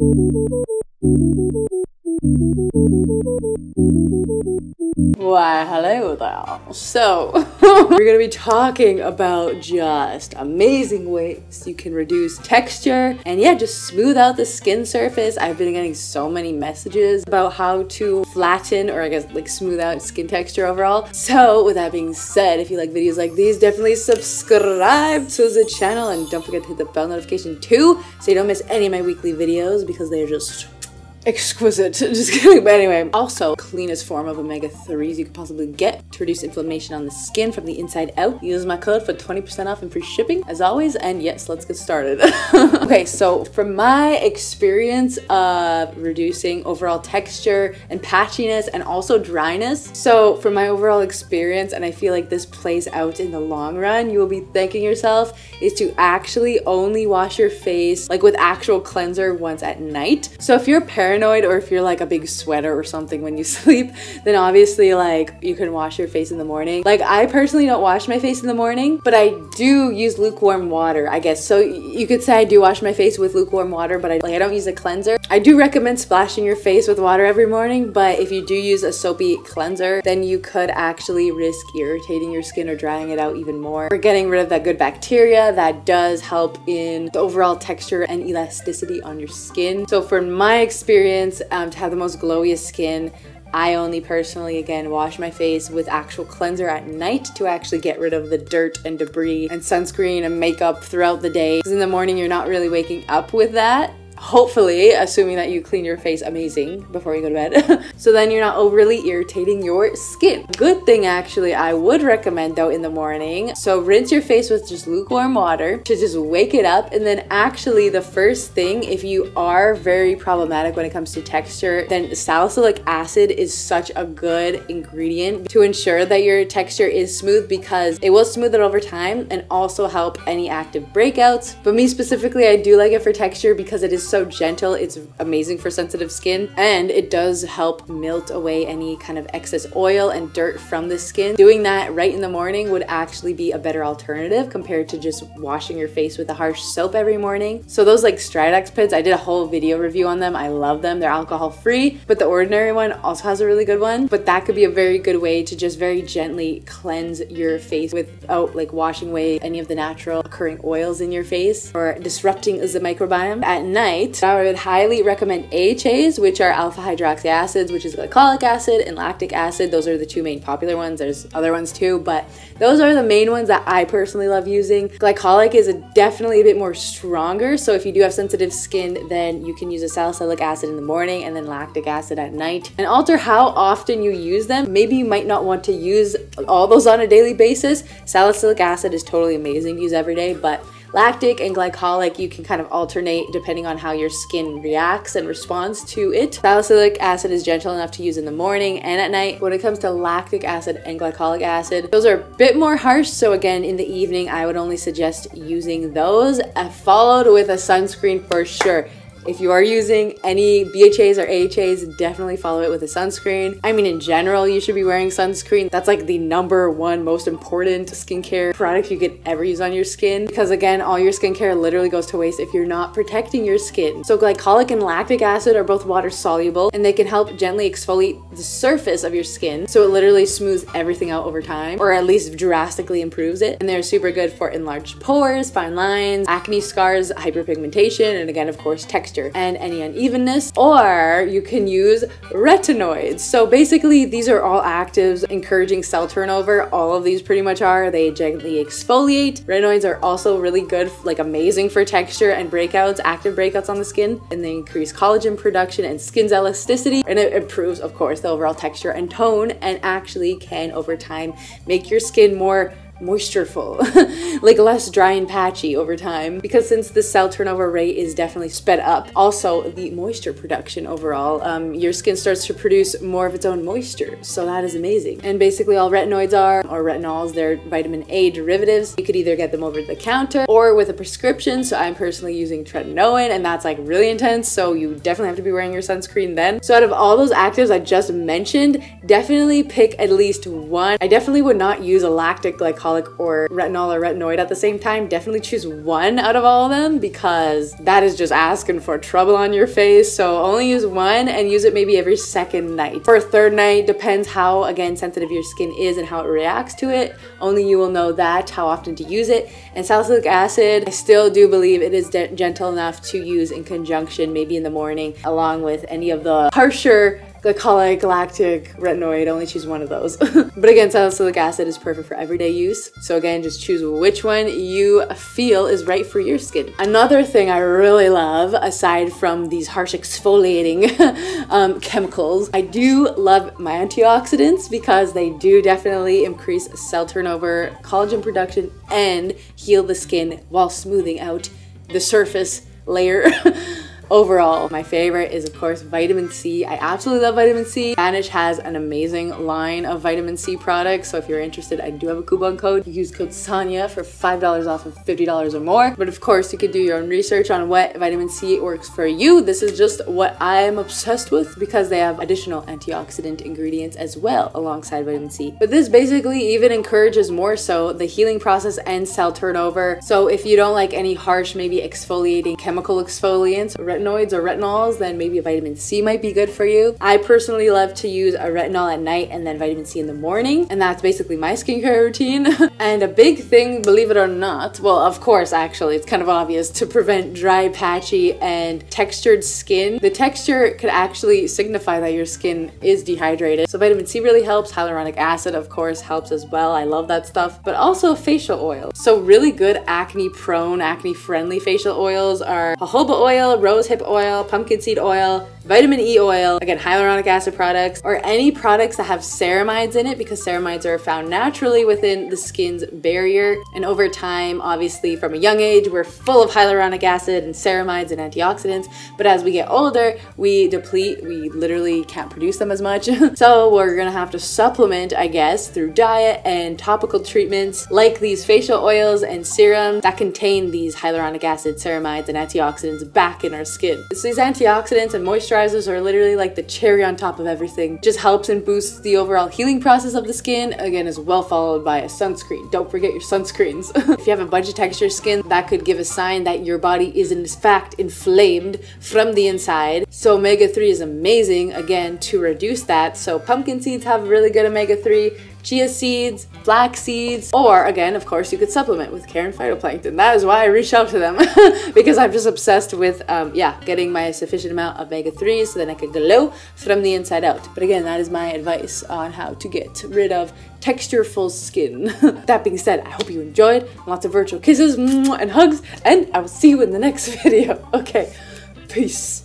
Why, hello there. So, we're gonna be talking about just amazing ways you can reduce texture and yeah, just smooth out the skin surface. I've been getting so many messages about how to flatten, or I guess like smooth out skin texture overall. So with that being said, if you like videos like these, definitely subscribe to the channel and don't forget to hit the bell notification too, so you don't miss any of my weekly videos because they're just exquisite. Just kidding. But anyway, also cleanest form of omega-3s you could possibly get to reduce inflammation on the skin from the inside out. Use my code for 20% off and free shipping as always. And yes, let's get started. Okay, so from my experience of reducing overall texture and patchiness and also dryness, so from my overall experience, and I feel like this plays out in the long run, you will be thanking yourself, is to actually only wash your face like with actual cleanser once at night. So if you're paranoid, or if you're like a big sweater or something when you sleep, then obviously like you can wash your face in the morning. Like I personally don't wash my face in the morning, but I do use lukewarm water, I guess. So you could say I do wash my face with lukewarm water, but I don't use a cleanser. I do recommend splashing your face with water every morning, but if you do use a soapy cleanser, then you could actually risk irritating your skin or drying it out even more, or getting rid of that good bacteria that does help in the overall texture and elasticity on your skin. So for my experience, to have the most glowiest skin, I only personally, again, wash my face with actual cleanser at night to actually get rid of the dirt and debris and sunscreen and makeup throughout the day. Because in the morning, you're not really waking up with that. Hopefully, assuming that you clean your face amazing before you go to bed. So then you're not overly irritating your skin. Good thing actually I would recommend though in the morning. So rinse your face with just lukewarm water to just wake it up. And then actually the first thing, if you are very problematic when it comes to texture, then salicylic acid is such a good ingredient to ensure that your texture is smooth, because it will smooth it over time and also help any active breakouts. But me specifically, I do like it for texture because it is so gentle. It's amazing for sensitive skin, and it does help melt away any kind of excess oil and dirt from the skin. Doing that right in the morning would actually be a better alternative compared to just washing your face with a harsh soap every morning. So those like Stridex pads, I did a whole video review on them. I love them. They're alcohol free, but the ordinary one also has a really good one. But that could be a very good way to just very gently cleanse your face without like washing away any of the natural occurring oils in your face or disrupting the microbiome. At night, I would highly recommend AHAs, which are alpha hydroxy acids, which is glycolic acid, and lactic acid. Those are the two main popular ones. There's other ones too, but those are the main ones that I personally love using. Glycolic is definitely a bit more stronger, so if you do have sensitive skin, then you can use a salicylic acid in the morning and then lactic acid at night. And alter how often you use them. Maybe you might not want to use all those on a daily basis. Salicylic acid is totally amazing to use every day, but lactic and glycolic, you can kind of alternate depending on how your skin reacts and responds to it. Salicylic acid is gentle enough to use in the morning and at night. When it comes to lactic acid and glycolic acid, those are a bit more harsh. So again, in the evening, I would only suggest using those, followed with a sunscreen for sure. If you are using any BHAs or AHAs, definitely follow it with a sunscreen. I mean, in general, you should be wearing sunscreen. That's like the #1 most important skincare product you could ever use on your skin, because again, all your skincare literally goes to waste if you're not protecting your skin. So glycolic and lactic acid are both water soluble, and they can help gently exfoliate the surface of your skin. So it literally smooths everything out over time, or at least drastically improves it. And they're super good for enlarged pores, fine lines, acne scars, hyperpigmentation, and again, of course, texture and any unevenness. Or you can use retinoids. So basically, these are all actives encouraging cell turnover. All of these pretty much are. They gently exfoliate. Retinoids are also really good, like amazing for texture and breakouts, active breakouts on the skin. And they increase collagen production and skin's elasticity. And it improves, of course, the overall texture and tone, and actually can over time make your skin more moistureful, like less dry and patchy over time, because since the cell turnover rate is definitely sped up, also the moisture production overall, your skin starts to produce more of its own moisture, so that is amazing. And basically all retinoids are, or retinols, they're vitamin A derivatives. You could either get them over the counter or with a prescription, so I'm personally using Tretinoin, and that's like really intense, so you definitely have to be wearing your sunscreen then. So out of all those actives I just mentioned, definitely pick at least one. I definitely would not use a lactic glycolic glycolic or retinol or retinoid at the same time, definitely choose one out of all of them, because that is just asking for trouble on your face. So only use one and use it maybe every second night. For a third night, depends how, again, sensitive your skin is and how it reacts to it. Only you will know that, how often to use it. And salicylic acid, I still do believe it is gentle enough to use in conjunction, maybe in the morning, along with any of the harsher glycolic, lactic, retinoid. Only choose one of those. But again, salicylic acid is perfect for everyday use. So again, just choose which one you feel is right for your skin. Another thing I really love, aside from these harsh exfoliating chemicals, I do love my antioxidants, because they do definitely increase cell turnover, collagen production, and heal the skin while smoothing out the surface layer. Overall, my favorite is, of course, vitamin C. I absolutely love vitamin C. Vanish has an amazing line of vitamin C products, so if you're interested, I do have a coupon code. You use code SONIA for $5 off of $50 or more. But of course, you could do your own research on what vitamin C works for you. This is just what I'm obsessed with, because they have additional antioxidant ingredients as well alongside vitamin C. But this basically even encourages more so the healing process and cell turnover. So if you don't like any harsh, maybe exfoliating chemical exfoliants, retinoids or retinols, then maybe a vitamin C might be good for you. I personally love to use a retinol at night and then vitamin C in the morning, and that's basically my skincare routine. And a big thing, believe it or not, well, of course, actually, it's kind of obvious, to prevent dry, patchy, and textured skin. The texture could actually signify that your skin is dehydrated. So vitamin C really helps. Hyaluronic acid, of course, helps as well. I love that stuff. But also facial oil. So really good acne-prone, acne-friendly facial oils are jojoba oil, rosehip oil, pumpkin seed oil, vitamin E oil, again, hyaluronic acid products, or any products that have ceramides in it, because ceramides are found naturally within the skin's barrier. And over time, obviously from a young age, we're full of hyaluronic acid and ceramides and antioxidants. But as we get older, we deplete, we literally can't produce them as much. So we're gonna have to supplement, I guess, through diet and topical treatments like these facial oils and serums that contain these hyaluronic acid, ceramides, and antioxidants back in our skin. So these antioxidants and moisturizers are literally like the cherry on top of everything. Just helps and boosts the overall healing process of the skin, again, as well followed by a sunscreen. Don't forget your sunscreens. If you have a bunch of texture skin, that could give a sign that your body is in fact inflamed from the inside. So omega-3 is amazing, again, to reduce that. So pumpkin seeds have really good omega-3, chia seeds, flax seeds, or again, of course, you could supplement with Karen Phytoplankton. That is why I reached out to them, because I'm just obsessed with, getting my sufficient amount of omega-3s so that I could glow from the inside out. But again, that is my advice on how to get rid of textureful skin. That being said, I hope you enjoyed. Lots of virtual kisses and hugs, and I will see you in the next video. Okay, peace.